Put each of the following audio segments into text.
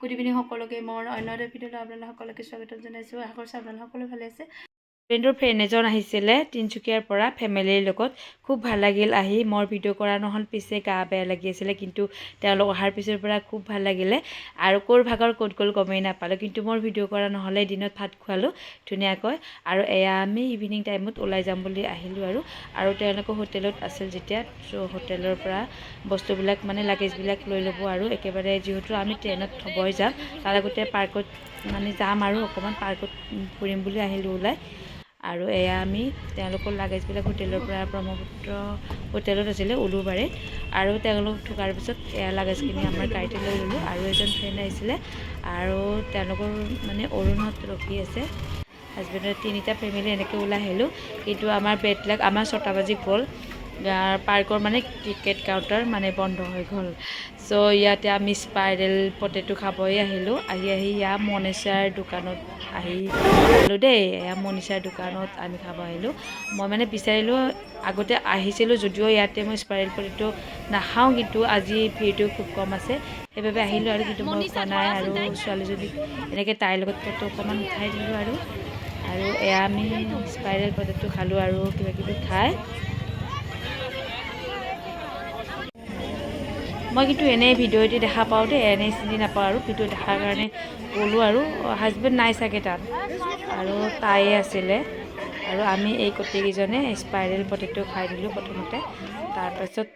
Good evening সকলোকে মোৰ অন্য এটা ভিডিঅ'ত আপোনালোক সকলোকে স্বাগতম জনাইছোঁ। আশা কৰিছোঁ আপোনালোক সকলো ভালে আছে। ফ্ৰেণ্ডৰ ফ্ৰেণ্ড এজন আহিছিলে তিনিচুকীয়াৰ পৰা ফেমিলিৰ লগত, খুব ভাল লাগিল আহি। মোৰ ভিডিঅ' কৰা নহ'ল, পিছে গা বেয়া লাগি আছিলে, কিন্তু তেওঁলোক অহাৰ পিছৰ পৰা খুব ভাল লাগিলে। আৰু ক'ৰ ভাগৰ ক'ত গ'ল গমেই নাপালোঁ, কিন্তু মোৰ ভিডিঅ' কৰা নহ'লে দিনত ভাত খোৱালোঁ ধুনীয়াকৈ। আৰু এয়া আমি ইভিনিং টাইমত ওলাই যাম বুলি আহিলোঁ আৰু তেওঁলোকৰ হোটেলত আছিল যেতিয়া, চ' হোটেলৰ পৰা বস্তুবিলাক মানে লাগেজবিলাক লৈ ল'ব আৰু একেবাৰে, যিহেতু আমি ট্ৰেইনত থ'বই যাম, তাৰ আগতে পাৰ্কত মানে যাম আৰু অকণমান পাৰ্কত ফুৰিম বুলি আহিলোঁ ওলাই। আৰু এয়া আমি তেওঁলোকৰ লাগেজবিলাক হোটেলৰ পৰা ব্ৰহ্মপুত্ৰ হোটেলত আছিলে উলুবাৰী, আৰু তেওঁলোক থকাৰ পিছত এয়া লাগেজখিনি আমাৰ গাড়ীতে লৈ ল'লোঁ। আৰু এজন ফ্ৰেণ্ড আহিছিলে আৰু তেওঁলোকৰ মানে অৰুণত ৰখি আছে, হাজবেণ্ডৰ তিনিটা ফেমিলি এনেকৈ ওলাই আহিলোঁ। কিন্তু আমাৰ বেড লাক, আমাৰ 6টা বাজি গ'ল, পাৰ্কৰ মানে টিকেট কাউণ্টাৰ মানে বন্ধ হৈ গ'ল। চ' ইয়াতে আমি স্পাইৰেল পটেটো খাবই আহিলোঁ। আহি ইয়াৰ মনীষাৰ দোকানত আহিলোঁ দেই, এয়া মনীষাৰ দোকানত আমি খাব আহিলোঁ। মই মানে বিচাৰিলোঁ, আগতে আহিছিলোঁ যদিও ইয়াতে মই স্পাইৰেল পটেটো নাখাওঁ, কিন্তু আজি ভিৰটো খুব কম আছে সেইবাবে আহিলোঁ। আৰু কিন্তু মই খোৱা নাই, আৰু ছোৱালীজনীক এনেকৈ তাইৰ লগত ফটো অকণমান উঠাই দিলোঁ। আৰু এয়া আমি স্পাইৰেল পটেটো খালোঁ আৰু কিবাকিবি খাই। মই কিন্তু এনেই ভিডিঅ'তে দেখা পাওঁ দেই, এনেই চিনি নাপাওঁ, আৰু ভিডিঅ' দেখাৰ কাৰণে গ'লোঁ। আৰু হাজবেণ্ড নাই চাগে তাত, আৰু তাইয়ে আছিলে। আৰু আমি এই গোটেইকেইজনে স্পাইৰেল পটেটো খাই দিলোঁ প্ৰথমতে, তাৰপাছত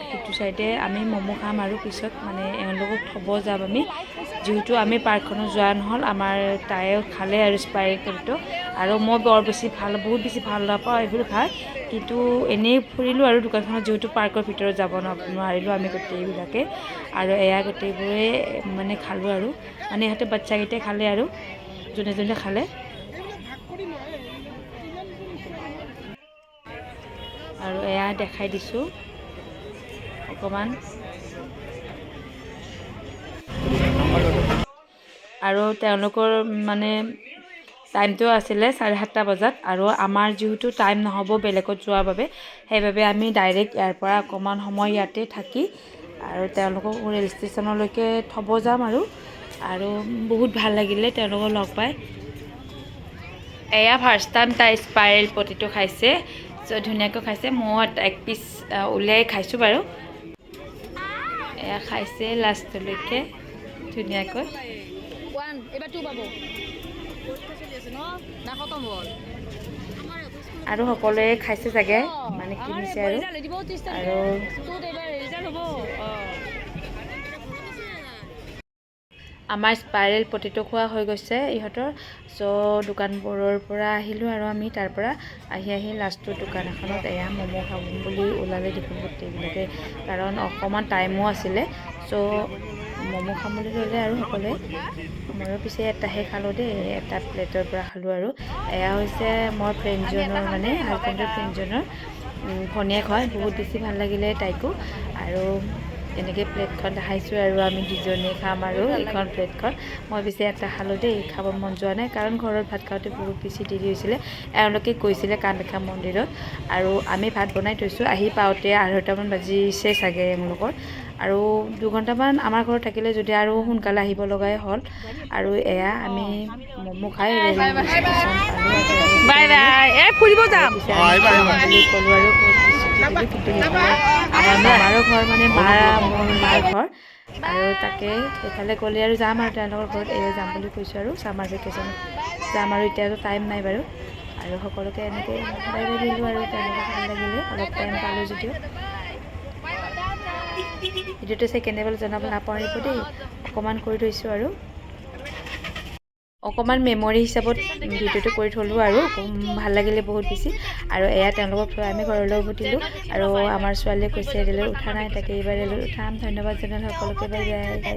সিটো চাইডে আমি ম'ম' খাম আৰু পিছত মানে এওঁলোকক থ'ব যাম আমি, যিহেতু আমি পাৰ্কখনত যোৱা নহ'ল। আমাৰ তাইও খালে আৰু স্পাইৰেল পটেটো, আৰু মই বহুত বেছি ভাল নাপাওঁ এইবোৰ খাই, কিন্তু এনেই ফুৰিলোঁ আৰু দোকানখনত, যিহেতু পাৰ্কৰ ভিতৰত যাব নোৱাৰিলোঁ আমি গোটেইবিলাকে। আৰু এয়া গোটেইবোৰে মানে খালোঁ, আৰু মানে ইহঁতে বাচ্চাকেইটাই খালে আৰু যোনে যোনে খালে। আৰু এয়া দেখাই দিছোঁ অকণমান। আৰু তেওঁলোকৰ মানে টাইমটো আছিলে 7:30 বজাত, আৰু আমাৰ যিহেতু টাইম নহ'ব বেলেগত যোৱাৰ বাবে, সেইবাবে আমি ডাইৰেক্ট ইয়াৰ পৰা অকণমান সময় ইয়াতে থাকি আৰু তেওঁলোকক ৰেল ষ্টেচনলৈকে থ'ব যাম। আৰু বহুত ভাল লাগিলে তেওঁলোকক লগ পাই। এয়া ফাৰ্ষ্ট টাইম তাই স্পাইৰেল পটেটো খাইছে, চ' ধুনীয়াকৈ খাইছে। মই এক পিচ উলিয়াই খাইছোঁ বাৰু। এয়া খাইছে লাষ্টলৈকে ধুনীয়াকৈ। আৰু সকলোৱে খাইছে চাগে, মানে কিনিছে আৰু আমাৰ স্পাইৰেল পটেটো খোৱা হৈ গৈছে ইহঁতৰ। চ' দোকানবোৰৰ পৰা আহিলোঁ, আৰু আমি তাৰ পৰা আহি লাষ্টৰ দোকান এখনত এয়া ম'ম' খাম বুলি ওলালে দেখোন গোটেইবিলাকে, কাৰণ অকণমান টাইমো আছিলে। চ' ম'ম' খাম বুলি ল'লে আৰু সকলোৱে। ময়ো পিছে এটাহে খালোঁ দেই, এটা প্লেটৰ পৰা খালোঁ। আৰু এয়া হৈছে মোৰ ফ্ৰেণ্ডজনৰ, মানে হাজবেণ্ডৰ ফ্ৰেণ্ডজনৰ ভনীয়েক হয়। বহুত বেছি ভাল লাগিলে তাইকো, আৰু এনেকৈ প্লেটখন দেখাইছোঁ, আৰু আমি দুজনেই খাম আৰু এইখন প্লেটখন। মই পিছে এটা খালোঁ দেই, খাব মন যোৱা নাই, কাৰণ ঘৰত ভাত খাওঁতে বহুত বেছি দেৰি হৈছিলে। এওঁলোকে গৈছিলে কামাখ্যা মন্দিৰত, আৰু আমি ভাত বনাই থৈছোঁ, আহি পাওঁতে 2:30মান বাজিছে চাগে এওঁলোকৰ। আৰু 2 ঘণ্টামান আমাৰ ঘৰত থাকিলে যদি আৰু সোনকালে আহিব লগাই হ'ল। আৰু এয়া আমি ম'ম' খাই ফুৰিব যাম বুলি ক'লোঁ, আৰু কিন্তু আমাৰ মামাৰো ঘৰ, মানে মোৰ মাৰ ঘৰ, আৰু তাকে সেইফালে গ'লে আৰু যাম, আৰু তেওঁলোকৰ ঘৰত এয়া যাম বুলি কৈছোঁ, আৰু ছামাৰ ভেকেশ্যনত যাম। আৰু এতিয়াতো টাইম নাই বাৰু। আৰু সকলোকে এনেকৈ বাই বাই দিলোঁ, আৰু তেওঁলোকক ভাল লাগিলে, অলপ টাইম পালোঁ যদিও। ভিডিঅ'টো চাই কেনে পালে জনাব নাপাহৰিব দেই, অকণমান কৰি থৈছোঁ, আৰু অকণমান মেমৰি হিচাপত ভিডিঅ'টো কৰি থ'লোঁ, আৰু ভাল লাগিলে বহুত বেছি। আৰু এয়া তেওঁলোকক থৈ আমি ঘৰলৈ উভতিলোঁ, আৰু আমাৰ ছোৱালীয়ে কৈছে ৰেলত উঠা নাই, তাকে এইবাৰ ৰেলত উঠাম। ধন্যবাদ জনালোঁ সকলোকে, বাই বাই।